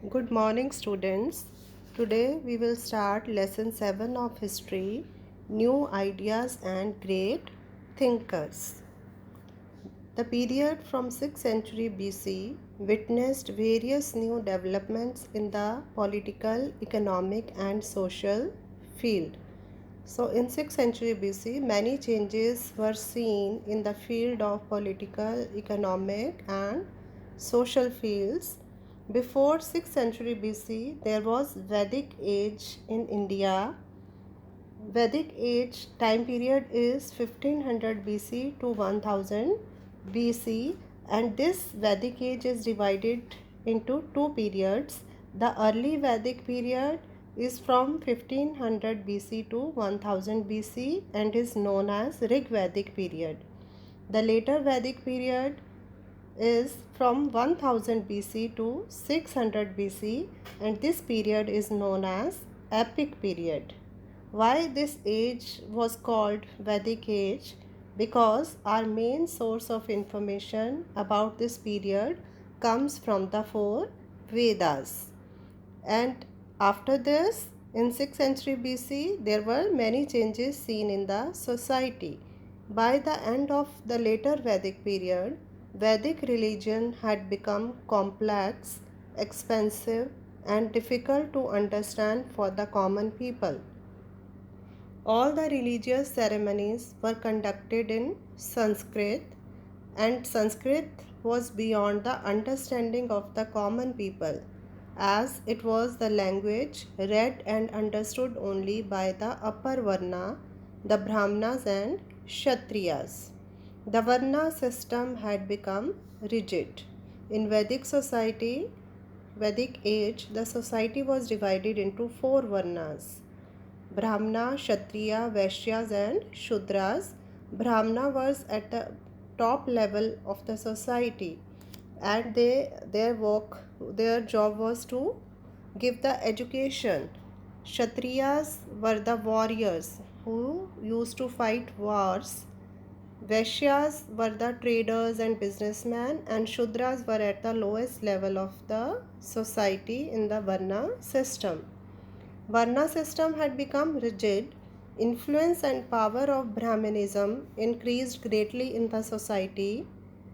Good morning, students. Today we will start lesson 7 of history, new ideas and great thinkers. The period from 6th century BC witnessed various new developments in the political, economic and social field. So in 6th century BC, many changes were seen in the field of political, economic and social fields. Before 6th century BC, there was Vedic age in India. Vedic age time period is 1500 BC to 1000 BC, and this Vedic age is divided into two periods. The early Vedic period is from 1500 BC to 1000 BC and is known as Rig Vedic period. The later Vedic period is from 1000 BC to 600 BC, and this period is known as Epic period. Why this age was called Vedic age? Because our main source of information about this period comes from the four Vedas. And after this, in 6th century BC, there were many changes seen in the society. By the end of the later Vedic period, Vedic religion had become complex, expensive, and difficult to understand for the common people. All the religious ceremonies were conducted in Sanskrit, and Sanskrit was beyond the understanding of the common people, as it was the language read and understood only by the upper Varna, the Brahmanas and Kshatriyas. The Varna system had become rigid. In Vedic age, the society was divided into four Varnas: Brahmana, Kshatriya, Vaishyas, and Shudras. Brahmana was at the top level of the society, and their job was to give the education. Kshatriyas were the warriors who used to fight wars. Vaishyas were the traders and businessmen, and Shudras were at the lowest level of the society in the Varna system. Varna system had become rigid. Influence and power of Brahmanism increased greatly in the society.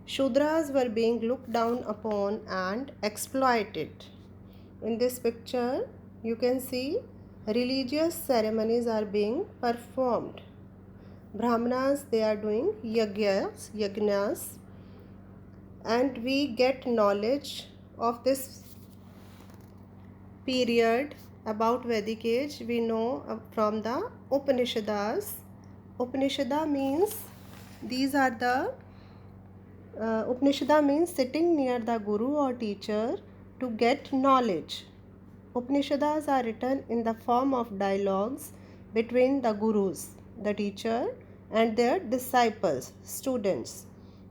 Shudras were being looked down upon and exploited. In this picture, you can see religious ceremonies are being performed. Brahmanas, they are doing yagnas, and we get knowledge of this period about Vedic age we know from the Upanishads. Upanishada means these are the Upanishada means sitting near the guru or teacher to get knowledge. Upanishads are written in the form of dialogues between the gurus, the teacher, and their disciples, students,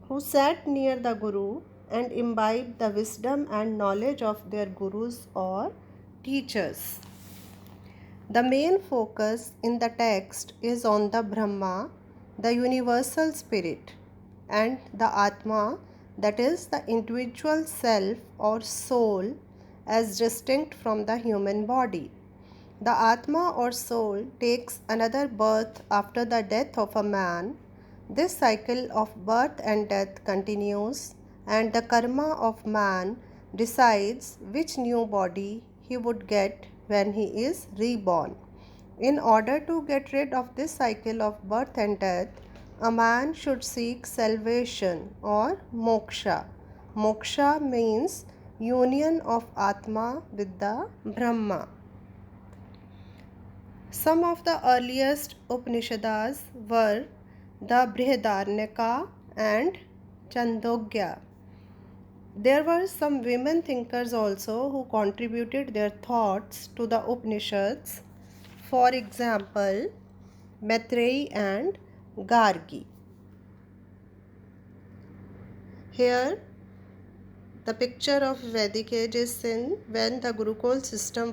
who sat near the guru and imbibed the wisdom and knowledge of their gurus or teachers. The main focus in the text is on the Brahma, the universal spirit, and the Atma, that is the individual self or soul, as distinct from the human body. The Atma or soul takes another birth after the death of a man. This cycle of birth and death continues, and the karma of man decides which new body he would get when he is reborn. In order to get rid of this cycle of birth and death, a man should seek salvation or moksha. Moksha means union of Atma with the Brahma. Some of the earliest Upanishads were the Brihadaranyaka and Chandogya. There were some women thinkers also who contributed their thoughts to the Upanishads. For example, Maitreyi and Gargi. Here, the picture of Vedic age is seen when the Gurukul system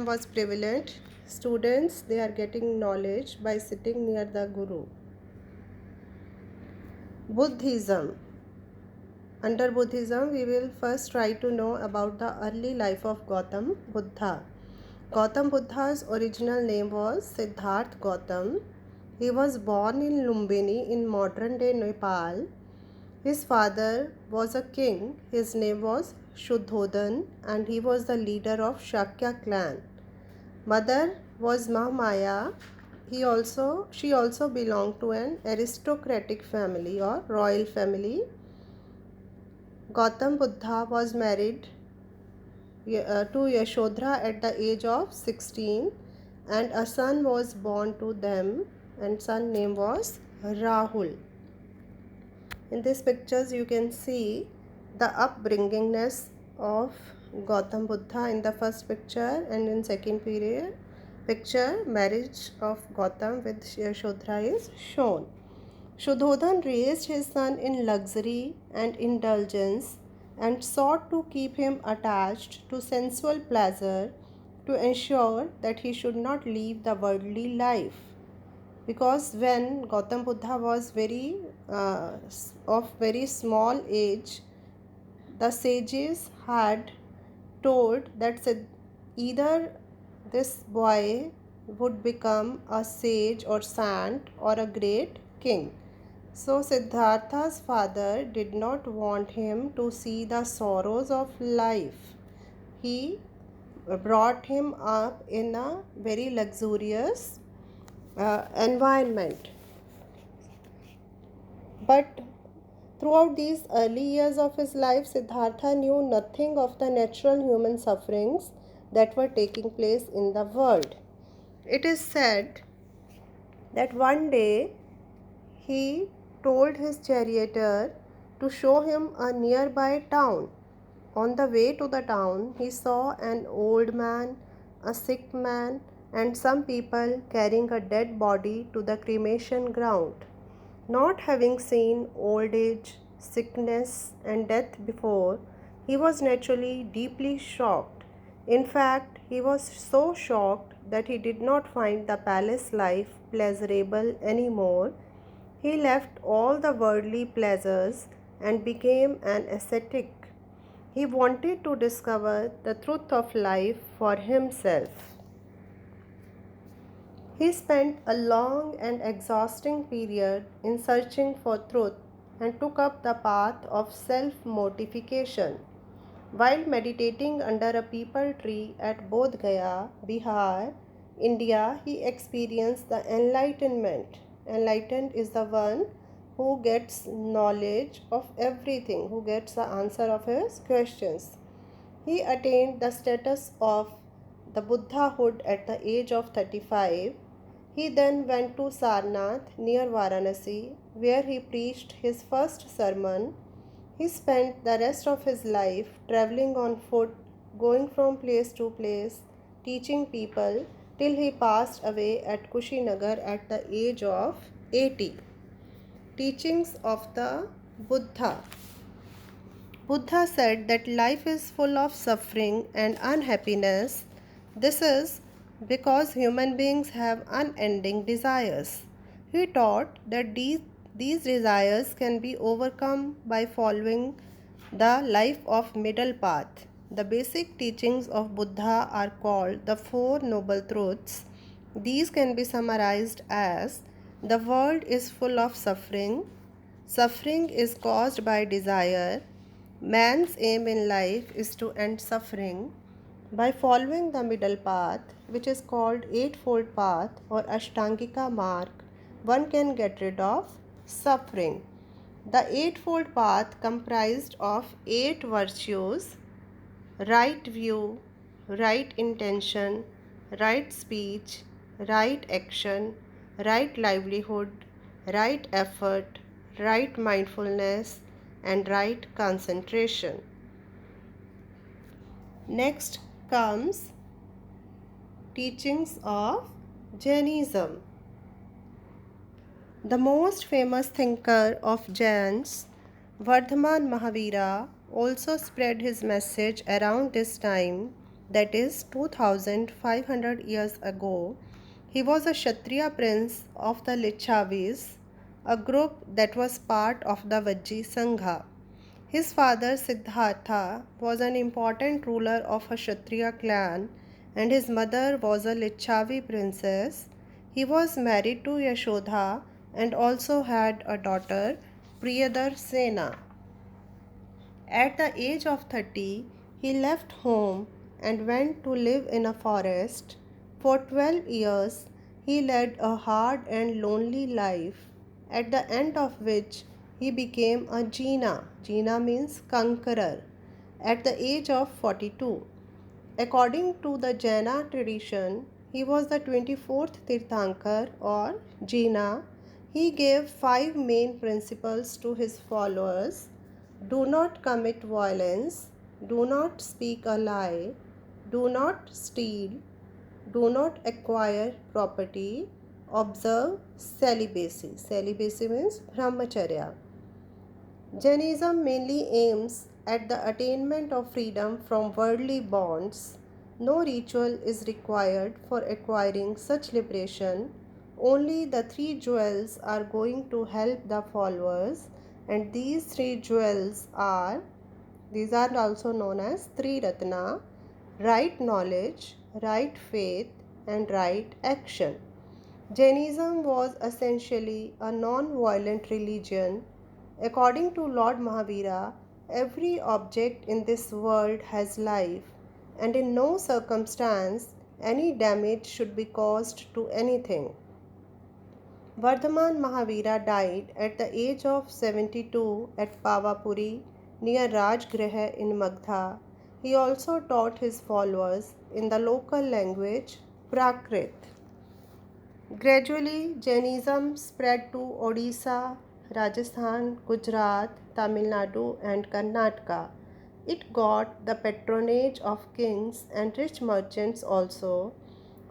was prevalent. Students, they are getting knowledge by sitting near the Guru. Buddhism. Under Buddhism, we will first try to know about the early life of Gautam Buddha. Gautam Buddha's original name was Siddharth Gautam. He was born in Lumbini in modern day Nepal. His father was a king. His name was Shuddhodhan and he was the leader of Shakya clan. Mother was Mahamaya. She also belonged to an aristocratic family or royal family. Gautam Buddha was married to Yashodhara at the age of 16 and a son was born to them and son name was Rahul. In these pictures you can see the upbringingness of Gautam Buddha in the first picture, and in second picture marriage of Gautam with Yashodhara is shown. Shuddhodhan raised his son in luxury and indulgence and sought to keep him attached to sensual pleasure to ensure that he should not leave the worldly life. Because when Gautam Buddha was of very small age, the sages had told that either this boy would become a sage or saint or a great king. So Siddhartha's father did not want him to see the sorrows of life. He brought him up in a very luxurious environment. But throughout these early years of his life, Siddhartha knew nothing of the natural human sufferings that were taking place in the world. It is said that one day he told his charioteer to show him a nearby town. On the way to the town, he saw an old man, a sick man, and some people carrying a dead body to the cremation ground. Not having seen old age, sickness, and death before, he was naturally deeply shocked. In fact, he was so shocked that he did not find the palace life pleasurable anymore. He left all the worldly pleasures and became an ascetic. He wanted to discover the truth of life for himself. He spent a long and exhausting period in searching for truth and took up the path of self mortification. While meditating under a peepal tree at Bodh Gaya, Bihar, India, he experienced the enlightenment. Enlightened is the one who gets knowledge of everything, who gets the answer of his questions. He attained the status of the Buddhahood at the age of 35. He then went to Sarnath near Varanasi, where he preached his first sermon. He spent the rest of his life traveling on foot, going from place to place, teaching people till he passed away at Kushinagar at the age of 80. Teachings of the Buddha. Buddha said that life is full of suffering and unhappiness. This is because human beings have unending desires. He taught that these desires can be overcome by following the life of middle path. The basic teachings of Buddha are called the Four Noble Truths. These can be summarized as the world is full of suffering. Suffering is caused by desire. Man's aim in life is to end suffering. By following the middle path, which is called Eightfold Path or Ashtangika Marg, one can get rid of suffering. The Eightfold Path comprised of 8 virtues: right view, right intention, right speech, right action, right livelihood, right effort, right mindfulness, and right concentration. Next comes teachings of Jainism. The most famous thinker of Jains, Vardhaman Mahavira, also spread his message around this time, that is 2500 years ago. He was a Kshatriya prince of the Licchavis, a group that was part of the Vajji Sangha. His father Siddhartha was an important ruler of a Kshatriya clan and his mother was a Lichavi princess. He was married to Yashodha and also had a daughter, Priyadarsena. At the age of 30, he left home and went to live in a forest. For 12 years, he led a hard and lonely life, at the end of which he became a Jina. Jina means conqueror, at the age of 42. According to the Jaina tradition, he was the 24th Tirthankar or Jina. He gave five main principles to his followers: do not commit violence, do not speak a lie, do not steal, do not acquire property, observe celibacy. Celibacy means brahmacharya. Jainism mainly aims at the attainment of freedom from worldly bonds. No ritual is required for acquiring such liberation. Only the three jewels are going to help the followers, and these three jewels are, these are also known as Three Ratna: right knowledge, right faith, and right action. Jainism was essentially a non violent religion. According to Lord Mahavira, every object in this world has life, and in no circumstance any damage should be caused to anything. Vardhaman Mahavira died at the age of 72 at Pavapuri near Rajgriha in Magdha. He also taught his followers in the local language Prakrit. Gradually, Jainism spread to Odisha, Rajasthan, Gujarat, Tamil Nadu, and Karnataka. It got the patronage of kings and rich merchants also,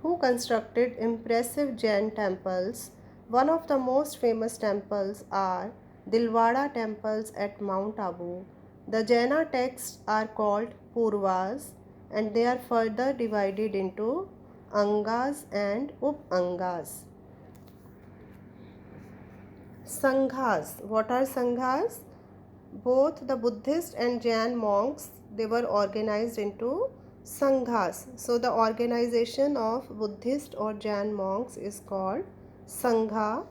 who constructed impressive Jain temples. One of the most famous temples are Dilwara temples at Mount Abu. The Jaina texts are called Purvas and they are further divided into Angas and Up-Angas. Sanghas. What are Sanghas? Both the Buddhist and Jain monks, they were organized into Sanghas. So the organization of Buddhist or Jain monks is called Sangha.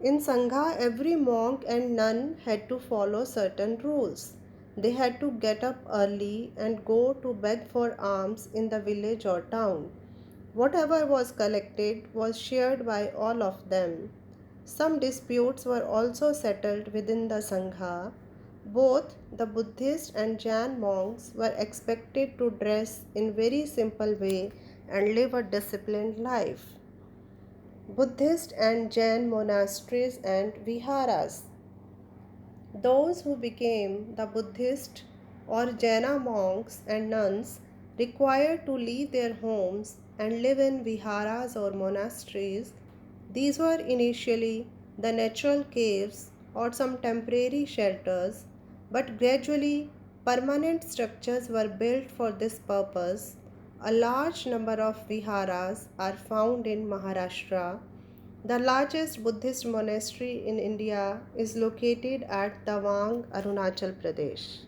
In Sangha, every monk and nun had to follow certain rules. They had to get up early and go to beg for alms in the village or town. Whatever was collected was shared by all of them. Some disputes were also settled within the Sangha. Both the Buddhist and Jain monks were expected to dress in very simple way and live a disciplined life. Buddhist and Jain monasteries and viharas. Those who became the Buddhist or Jaina monks and nuns required to leave their homes and live in viharas or monasteries. These were initially the natural caves or some temporary shelters, but gradually permanent structures were built for this purpose. A large number of viharas are found in Maharashtra. The largest Buddhist monastery in India is located at Tawang, Arunachal Pradesh.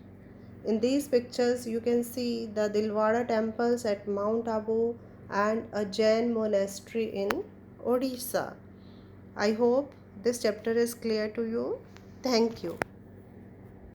In these pictures, you can see the Dilwara temples at Mount Abu and a Jain monastery in Odisha. I hope this chapter is clear to you. Thank you.